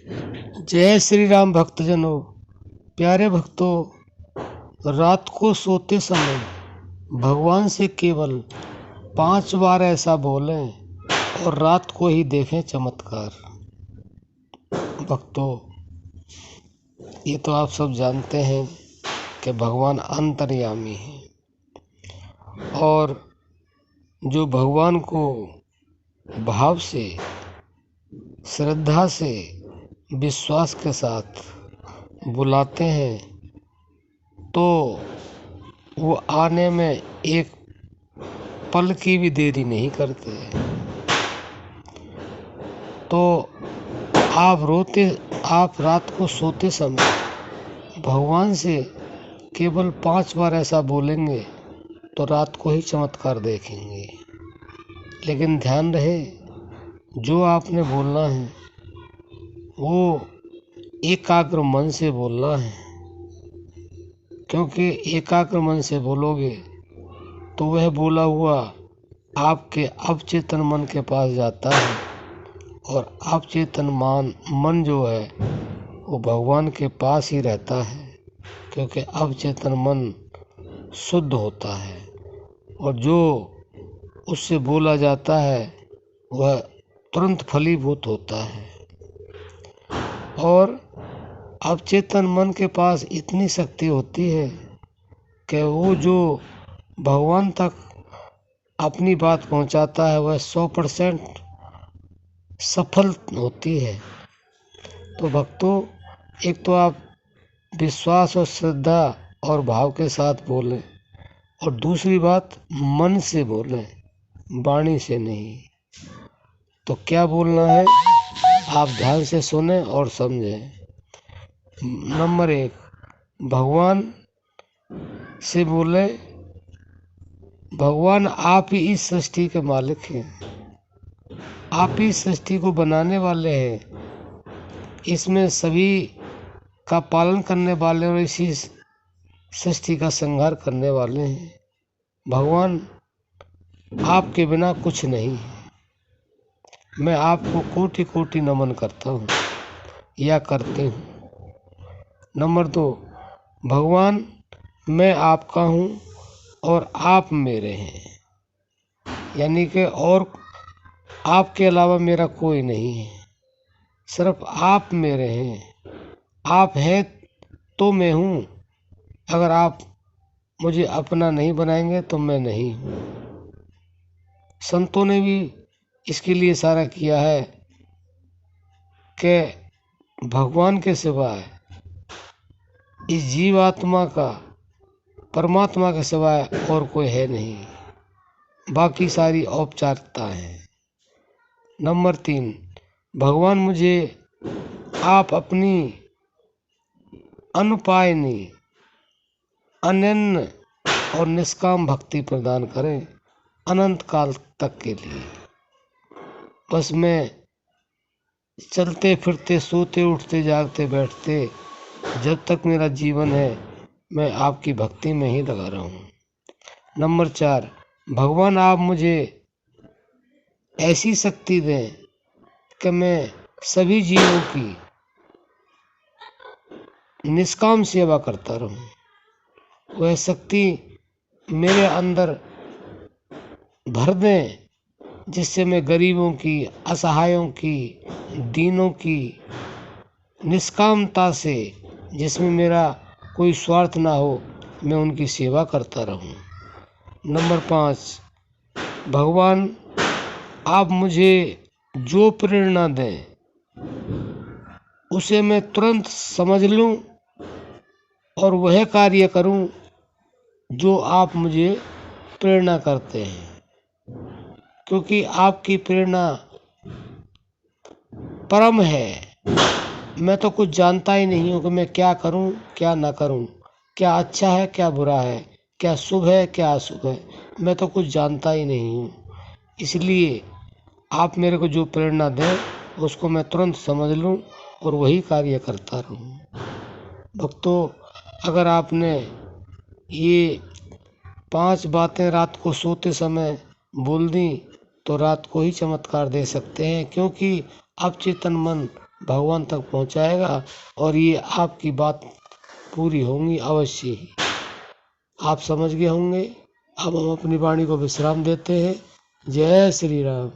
जय श्री राम भक्तजनों। प्यारे भक्तों, रात को सोते समय भगवान से केवल 5 बार ऐसा बोलें और रात को ही देखें चमत्कार। भक्तों, ये तो आप सब जानते हैं कि भगवान अंतर्यामी हैं और जो भगवान को भाव से, श्रद्धा से, विश्वास के साथ बुलाते हैं तो वो आने में एक पल की भी देरी नहीं करते। तो आप रात को सोते समय भगवान से केवल 5 बार ऐसा बोलेंगे तो रात को ही चमत्कार देखेंगे। लेकिन ध्यान रहे, जो आपने बोलना है वो एकाग्र मन से बोलना है, क्योंकि एकाग्र मन से बोलोगे तो वह बोला हुआ आपके अवचेतन मन के पास जाता है और अवचेतन मन जो है वो भगवान के पास ही रहता है, क्योंकि अवचेतन मन शुद्ध होता है और जो उससे बोला जाता है वह तुरंत फलीभूत होता है। और अवचेतन मन के पास इतनी शक्ति होती है कि वो जो भगवान तक अपनी बात पहुंचाता है वह 100% सफल होती है। तो भक्तों, एक तो आप विश्वास और श्रद्धा और भाव के साथ बोलें और दूसरी बात मन से बोलें, वाणी से नहीं। तो क्या बोलना है आप ध्यान से सुने और समझें। नंबर 1, भगवान से बोले, भगवान आप ही इस सृष्टि के मालिक हैं, आप ही सृष्टि को बनाने वाले हैं, इसमें सभी का पालन करने वाले और इसी सृष्टि का संहार करने वाले हैं। भगवान, आपके बिना कुछ नहीं है। मैं आपको कोटि कोटि नमन करता हूँ या करती हूँ। नंबर 2, भगवान मैं आपका हूँ और आप मेरे हैं, यानी कि और आपके अलावा मेरा कोई नहीं है, सिर्फ आप मेरे हैं। आप हैं तो मैं हूँ, अगर आप मुझे अपना नहीं बनाएंगे तो मैं नहीं हूँ। संतों ने भी इसके लिए इशारा किया है कि भगवान के सिवाय इस जीवात्मा का, परमात्मा के सिवाय और कोई है नहीं, बाकी सारी औपचारिकता है। नंबर 3, भगवान मुझे आप अपनी अनुपायनी, अनन्य और निष्काम भक्ति प्रदान करें अनंत काल तक के लिए। बस मैं चलते फिरते, सोते उठते, जागते बैठते, जब तक मेरा जीवन है मैं आपकी भक्ति में ही लगा रहा हूँ। नंबर 4, भगवान आप मुझे ऐसी शक्ति दें कि मैं सभी जीवों की निष्काम सेवा करता रहूं। वह शक्ति मेरे अंदर भर दें जिससे मैं गरीबों की, असहायों की, दीनों की निष्कामता से, जिसमें मेरा कोई स्वार्थ ना हो, मैं उनकी सेवा करता रहूं। नंबर 5, भगवान आप मुझे जो प्रेरणा दें उसे मैं तुरंत समझ लूं और वह कार्य करूं जो आप मुझे प्रेरणा करते हैं, क्योंकि आपकी प्रेरणा परम है। मैं तो कुछ जानता ही नहीं हूँ कि मैं क्या करूं क्या ना करूं, क्या अच्छा है क्या बुरा है, क्या शुभ है क्या अशुभ है, मैं तो कुछ जानता ही नहीं हूँ। इसलिए आप मेरे को जो प्रेरणा दें उसको मैं तुरंत समझ लूं और वही कार्य करता रहूं। भक्तों, अगर आपने ये 5 बातें रात को सोते समय बोल दी तो रात को ही चमत्कार दे सकते हैं, क्योंकि अवचेतन मन भगवान तक पहुंचाएगा और ये आपकी बात पूरी होंगी अवश्य ही। आप समझ गए होंगे। अब हम अपनी वाणी को विश्राम देते हैं। जय श्री राम।